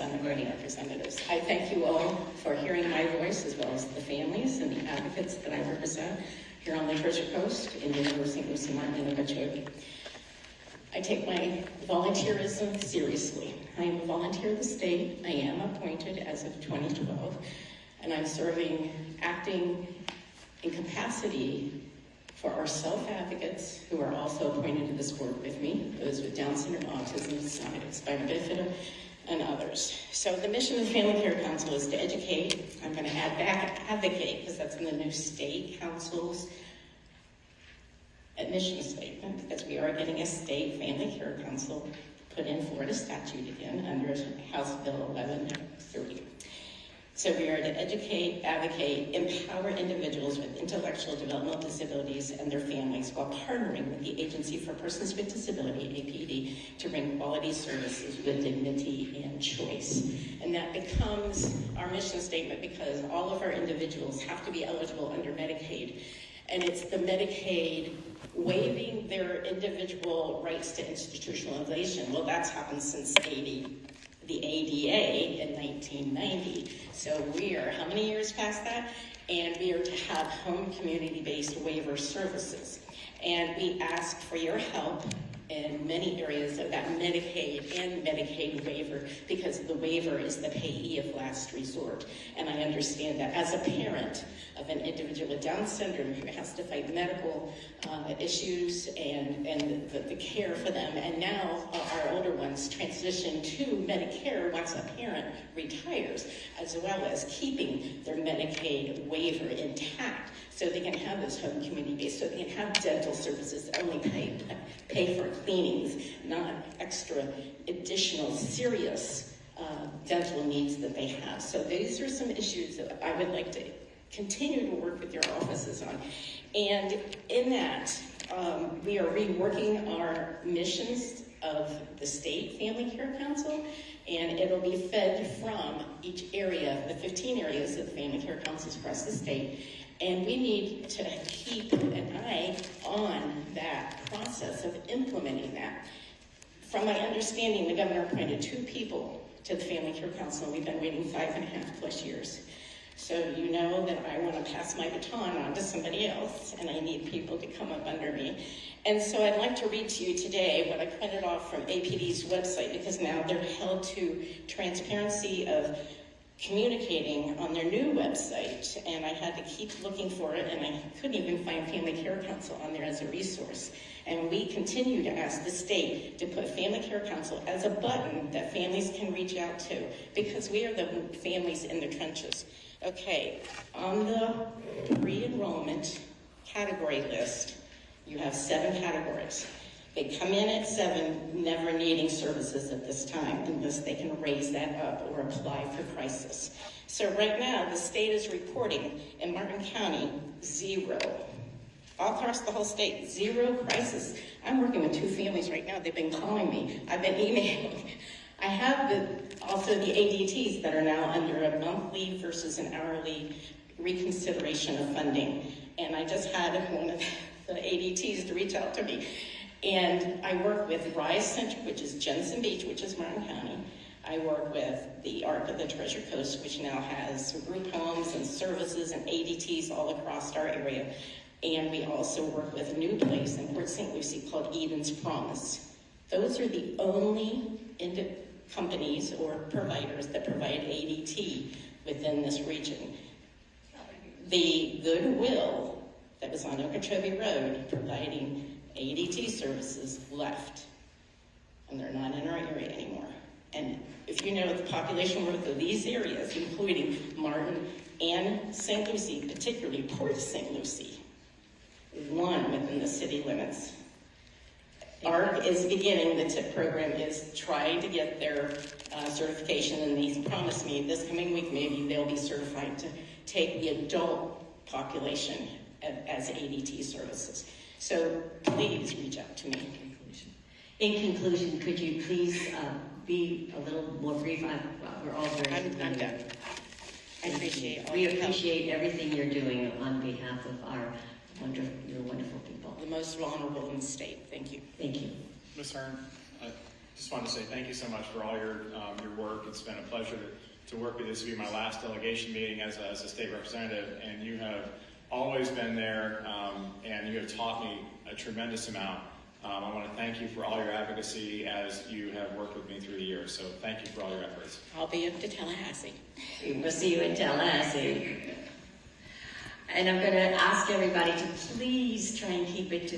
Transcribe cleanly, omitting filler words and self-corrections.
Senate voting representatives. I thank you all for hearing my voice, as well as the families and the advocates that I represent here on the Treasure Coast in the River St. Lucie, Martin, and Okeechobee. I take my volunteerism seriously. I am a volunteer of the state. I am appointed as of 2012, and I'm serving, acting in capacity for our self-advocates who are also appointed to this board with me, those with Down syndrome, autism, spina bifida, and others. So the mission of the Family Care Council is to educate. I'm going to add back advocate, because that's in the new state council's admission statement, because we are getting a state Family Care Council put in Florida statute again under House Bill 1130. So we are to educate, advocate, empower individuals with intellectual developmental disabilities and their families while partnering with the Agency for Persons with Disability, APD, to bring quality services with dignity and choice. And that becomes our mission statement because all of our individuals have to be eligible under Medicaid. And it's the Medicaid waiving their individual rights to institutionalization. Well, that's happened since the ADA in 1990. So we are how many years past that? And we are to have home community-based waiver services. And we ask for your help in many areas of that Medicaid and Medicaid waiver, because the waiver is the payee of last resort. And I understand that as a parent of an individual with Down syndrome who has to fight medical issues and the care for them, and now our older ones transition to Medicare once a parent retires, as well as keeping their Medicaid waiver intact so they can have this home community base, so they can have dental services, only pay for cleanings, not extra additional serious dental needs that they have. So these are some issues that I would like to continue to work with your offices on. And in that, we are reworking our missions of the State Family Care Council, and it'll be fed from each area, the 15 areas of the Family Care Councils across the state. And we need to keep an eye on that process of implementing that. From my understanding, the governor appointed 2 people to the Family Care Council, and we've been waiting 5.5+ years. So you know that I want to pass my baton on to somebody else, and I need people to come up under me. And so I'd like to read to you today what I printed off from APD's website, because now they're held to transparency of communicating on their new website, and I had to keep looking for it, and I couldn't even find Family Care Council on there as a resource. And we continue to ask the state to put Family Care Council as a button that families can reach out to, because we are the families in the trenches. Okay, on the pre-enrollment category list, you have 7 categories. They come in at 7, never needing services at this time, unless they can raise that up or apply for crisis. So right now, the state is reporting in Martin County, 0. All across the whole state, 0 crisis. I'm working with 2 families right now. They've been calling me. I've been emailing. I have also the ADTs that are now under a monthly versus an hourly reconsideration of funding. And I just had one of the ADTs to reach out to me. And I work with Rise Center, which is Jensen Beach, which is Martin County. I work with the Arc of the Treasure Coast, which now has group homes and services and ADTs all across our area. And we also work with a new place in Port St. Lucie called Eden's Promise. Those are the only companies or providers that provide ADT within this region. The Goodwill that was on Okeechobee Road providing ADT services left, and they're not in our area anymore. And if you know the population growth of these areas, including Martin and St. Lucie, particularly Port St. Lucie, 1 within the city limits. ARC is beginning, the TIP program is trying to get their certification, and these promised me this coming week maybe they'll be certified to take the adult population as ADT services. So please reach out to me. In conclusion, could you please be a little more brief? We're all very I'm done. I appreciate all We your help. appreciate everything you're doing on behalf of your wonderful people. The most vulnerable in the state. Thank you. Thank you. Ms. Hearn, Just wanted to say thank you so much for all your work. It's been a pleasure to work with you. This will be my last delegation meeting as a state representative, and you have always been there, and you have taught me a tremendous amount. I want to thank you for all your advocacy as you have worked with me through the years. So thank you for all your efforts. I'll be up to Tallahassee. We'll see you in Tallahassee. And I'm going to ask everybody to please try and keep it to